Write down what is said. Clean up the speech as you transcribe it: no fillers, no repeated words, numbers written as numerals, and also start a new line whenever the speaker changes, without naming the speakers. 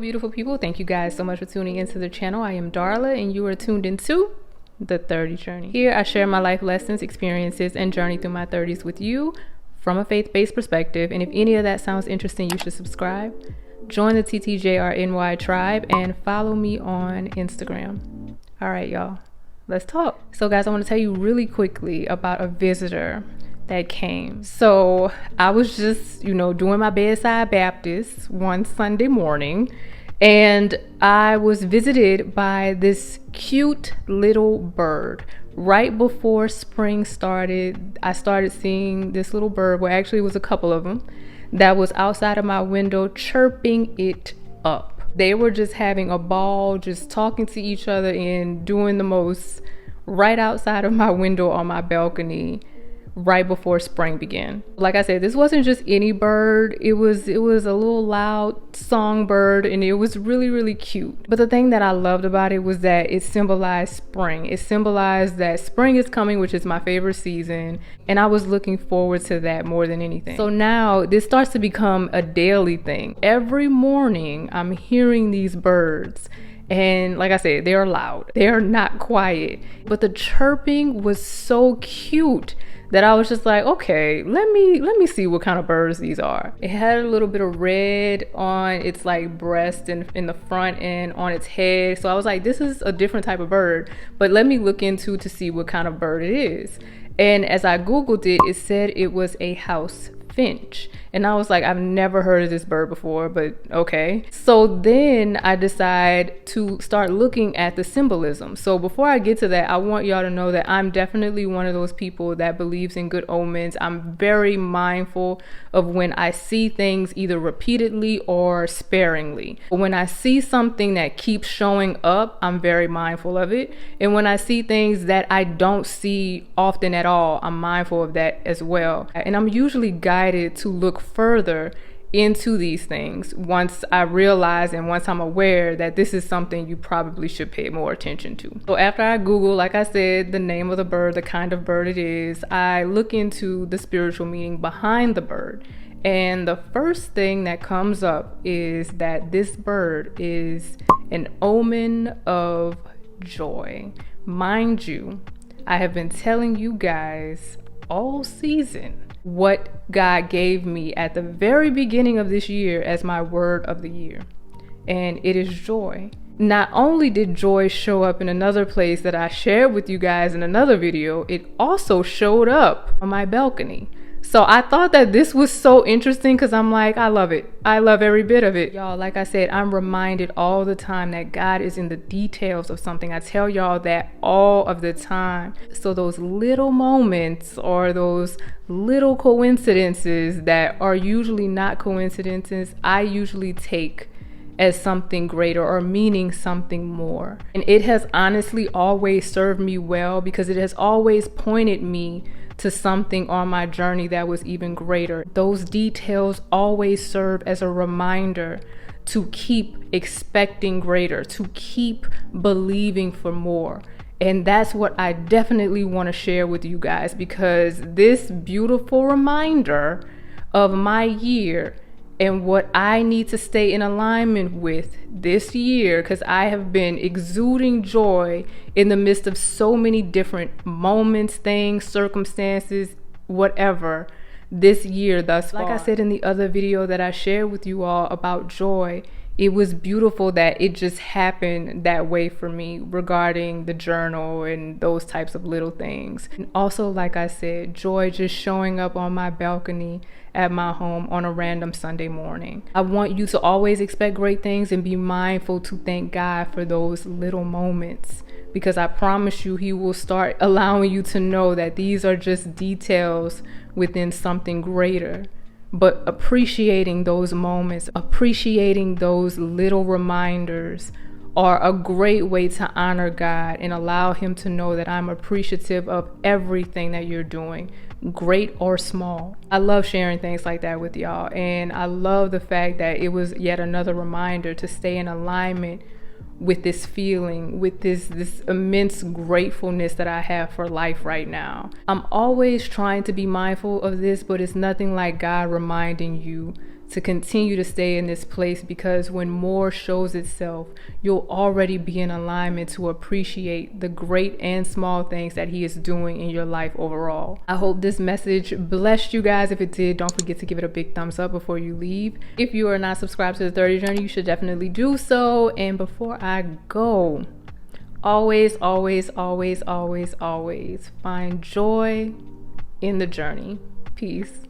beautiful people. Thank you guys so much for tuning into the channel. I am Darla and you are tuned into The 30 Journey. Here I share my life lessons, experiences, and journey through my 30s with you from a faith-based perspective. And if any of that sounds interesting, you should subscribe, join the TTJRNY tribe, and follow me on Instagram. All right, y'all, let's talk. So guys, I want to tell you really quickly about a visitor that came. So I was just, doing my bedside Baptist one Sunday morning, and I was visited by this cute little bird. Right before spring started, I started seeing this little bird, well, actually it was a couple of them, that was outside of my window chirping it up. They were just having a ball, just talking to each other and doing the most right outside of my window on my balcony right before spring began. Like I said, this wasn't just any bird. It was a little loud songbird, and it was really, really cute. But the thing that I loved about it was that it symbolized spring. It symbolized that spring is coming, which is my favorite season, and I was looking forward to that more than anything. So now this starts to become a daily thing. Every morning I'm hearing these birds. And like I said, they're loud. They are not quiet. But the chirping was so cute that I was just like, okay, let me see what kind of birds these are. It had a little bit of red on its like breast and in the front and on its head. So I was like, this is a different type of bird, but let me look into to see what kind of bird it is. And as I Googled it, it said it was a house finch. And I was like, I've never heard of this bird before, but okay. So then I decide to start looking at the symbolism. So before I get to that, I want y'all to know that I'm definitely one of those people that believes in good omens. I'm very mindful of when I see things either repeatedly or sparingly. When I see something that keeps showing up, I'm very mindful of it. And when I see things that I don't see often at all, I'm mindful of that as well. And I'm usually guided to look further into these things once I realize and once I'm aware that this is something you probably should pay more attention to. So after I Google, like I said, the name of the bird, the kind of bird it is, I look into the spiritual meaning behind the bird. And the first thing that comes up is that this bird is an omen of joy. Mind you, I have been telling you guys all season what God gave me at the very beginning of this year as my word of the year, and it is joy. Not only did joy show up in another place that I shared with you guys in another video, it also showed up on my balcony. So I thought that this was so interesting because I'm like, I love it. I love every bit of it. Y'all, like I said, I'm reminded all the time that God is in the details of something. I tell y'all that all of the time. So those little moments or those little coincidences that are usually not coincidences, I usually take as something greater or meaning something more. And it has honestly always served me well because it has always pointed me to something on my journey that was even greater. Those details always serve as a reminder to keep expecting greater, to keep believing for more. And that's what I definitely want to share with you guys, because this beautiful reminder of my year and what I need to stay in alignment with this year, because I have been exuding joy in the midst of so many different moments, things, circumstances, whatever, this year thus far. Like I said in the other video that I shared with you all about joy, it was beautiful that it just happened that way for me regarding the journal and those types of little things. And also, like I said, joy just showing up on my balcony at my home on a random Sunday morning. I want you to always expect great things and be mindful to thank God for those little moments, because I promise you, He will start allowing you to know that these are just details within something greater. But appreciating those moments, appreciating those little reminders are a great way to honor God and allow Him to know that I'm appreciative of everything that you're doing, great or small. I love sharing things like that with y'all, and I love the fact that it was yet another reminder to stay in alignment with this feeling, with this immense gratefulness that I have for life right now. I'm always trying to be mindful of this, but it's nothing like God reminding you to continue to stay in this place, because when more shows itself, you'll already be in alignment to appreciate the great and small things that he is doing in your life overall. I hope this message blessed you guys. If it did, don't forget to give it a big thumbs up before you leave. If you are not subscribed to The 30 Journey, you should definitely do so. And before I go, always, always, always, always, always find joy in the journey. Peace.